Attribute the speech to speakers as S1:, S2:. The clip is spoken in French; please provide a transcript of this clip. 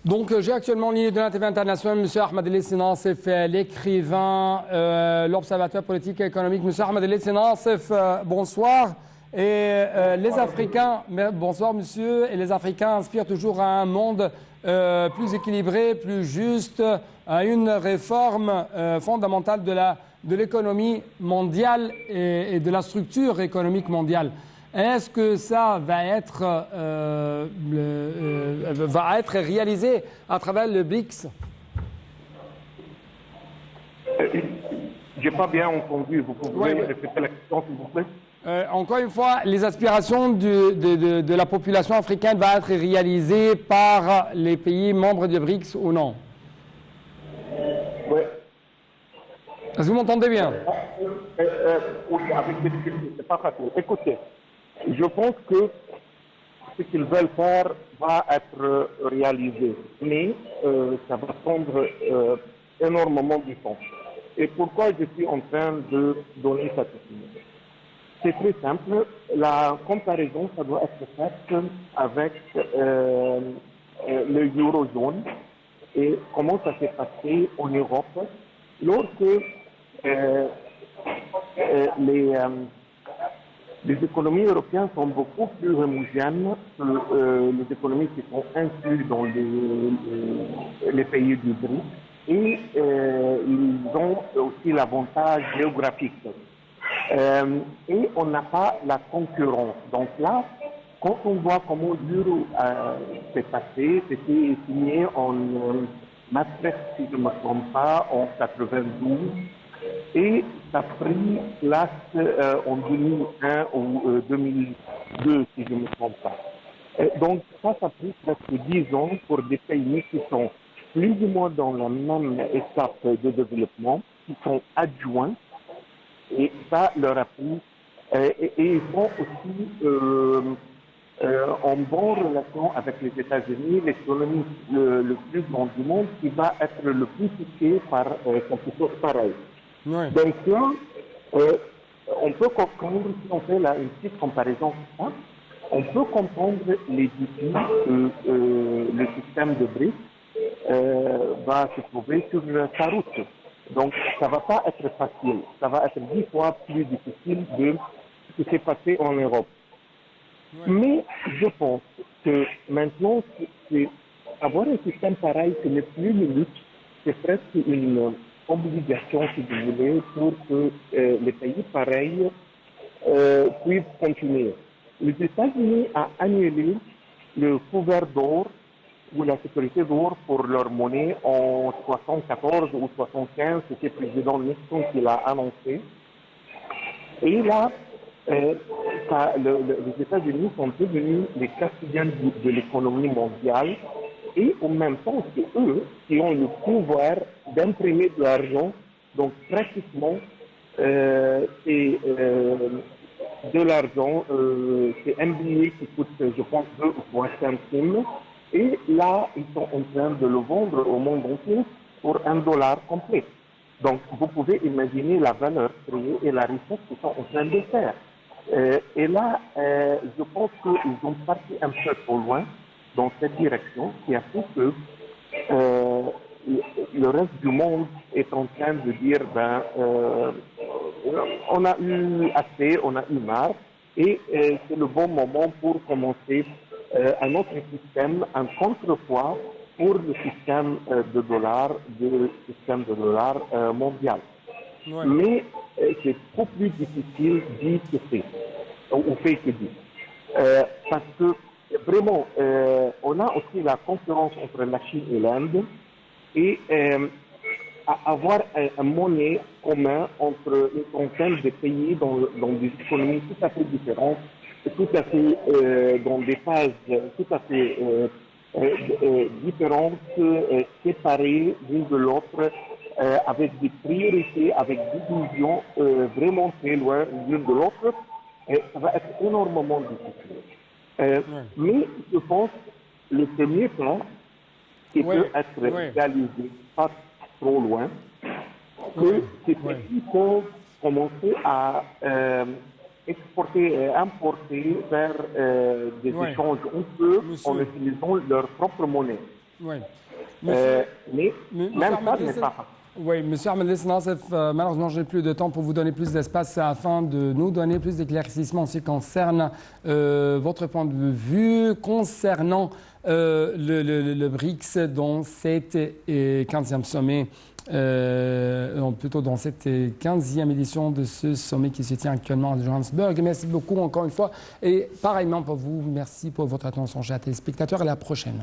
S1: Donc, j'ai actuellement en ligne de la TV internationale M. Ahmed El Nassef, l'écrivain, l'observateur politique et économique. M. Ahmed El Nassef, bonsoir. Et les Africains, bonsoir monsieur, et les Africains aspirent toujours à un monde plus équilibré, plus juste, à une réforme fondamentale de l'économie mondiale et de la structure économique mondiale. Est-ce que ça va être réalisé à travers le BRICS?
S2: Je n'ai pas bien entendu. Vous pouvez répéter la question, s'il vous plaît?
S1: Encore une fois, les aspirations de la population africaine vont être réalisées par les pays membres du BRICS ou non?
S2: Oui.
S1: Est-ce que vous m'entendez bien?
S2: Oui, avec des difficultés, c'est pas facile. Écoutez, je pense que ce qu'ils veulent faire va être réalisé, mais ça va prendre énormément de temps. Et pourquoi je suis en train de donner cette opinion? C'est très simple. La comparaison, ça doit être faite avec le Eurozone et comment ça s'est passé en Europe lorsque les économies européennes sont beaucoup plus homogènes que les économies qui sont incluses dans les pays du BRICS et ils ont aussi l'avantage géographique. Et on n'a pas la concurrence. Donc là, quand on voit comment l'euro s'est passé, c'était signé en Maastricht, si je ne me trompe pas, en 92, et ça a pris place en 2001 ou 2002, si je ne me trompe pas. Donc ça a pris presque 10 ans pour des pays qui sont plus ou moins dans la même étape de développement, qui sont adjoints. Et ça leur a pris. Et ils sont aussi en bonne relation avec les États-Unis, l'économie le plus grande du monde, qui va être le plus touché par quelque chose pareil.
S1: Oui.
S2: Donc là, on peut comprendre, si on fait là une petite comparaison comme ça, on peut comprendre les défis que le système de BRICS va se trouver sur sa route. Donc, ça ne va pas être facile. Ça va être 10 fois plus difficile de ce qui s'est passé en Europe. Ouais. Mais je pense que maintenant, avoir un système pareil, ce n'est plus une lutte, c'est presque une obligation, si vous voulez, pour que les pays pareils puissent continuer. Les États-Unis ont annulé le couvert d'or ou la sécurité d'or pour leur monnaie en 74 ou 75, c'était le président Nixon qui l'a annoncé. Et là, les États-Unis sont devenus les quotidiens de l'économie mondiale et en même temps, c'est eux qui ont le pouvoir d'imprimer de l'argent. Donc, pratiquement, c'est de l'argent, c'est un billet qui coûte, je pense, 2 ou 3 centimes. Et là, ils sont en train de le vendre au monde entier pour $1 complet. Donc, vous pouvez imaginer la valeur créée et la richesse qu'ils sont en train de faire. Et là, je pense qu'ils ont parti un peu trop loin dans cette direction, qui a fait que le reste du monde est en train de dire, on a eu assez, on a eu marre, et c'est le bon moment pour commencer un autre système, un contrepoids pour le système de dollars, mondial. Ouais. Mais c'est beaucoup plus difficile dit que fait, ou fait que dit. Parce que vraiment, on a aussi la concurrence entre la Chine et l'Inde, et avoir une monnaie commune entre une trentaine de pays dans des économies tout à fait différentes, tout à fait dans des phases tout à fait différentes, séparées l'une de l'autre, avec des priorités, avec des visions vraiment très loin l'une de l'autre, ça va être énormément difficile. Mais je pense que le premier plan qui peut être réalisé pas trop loin, que c'est qu'il faut commencer à exporter et importer vers des échanges entre eux en utilisant leur propre monnaie.
S1: Oui.
S2: Mais
S1: Monsieur
S2: même ça
S1: Ahmed
S2: n'est
S1: Lissine-
S2: pas facile.
S1: Oui, Monsieur Ahmed Lissine Nassif, malheureusement, je n'ai plus de temps pour vous donner plus d'espace afin de nous donner plus d'éclaircissements en ce qui concerne votre point de vue concernant le BRICS dans cette 15e sommet, plutôt dans cette 15e édition de ce sommet qui se tient actuellement à Johannesburg. Merci beaucoup encore une fois et pareillement pour vous. Merci pour votre attention, chers téléspectateurs. À la prochaine.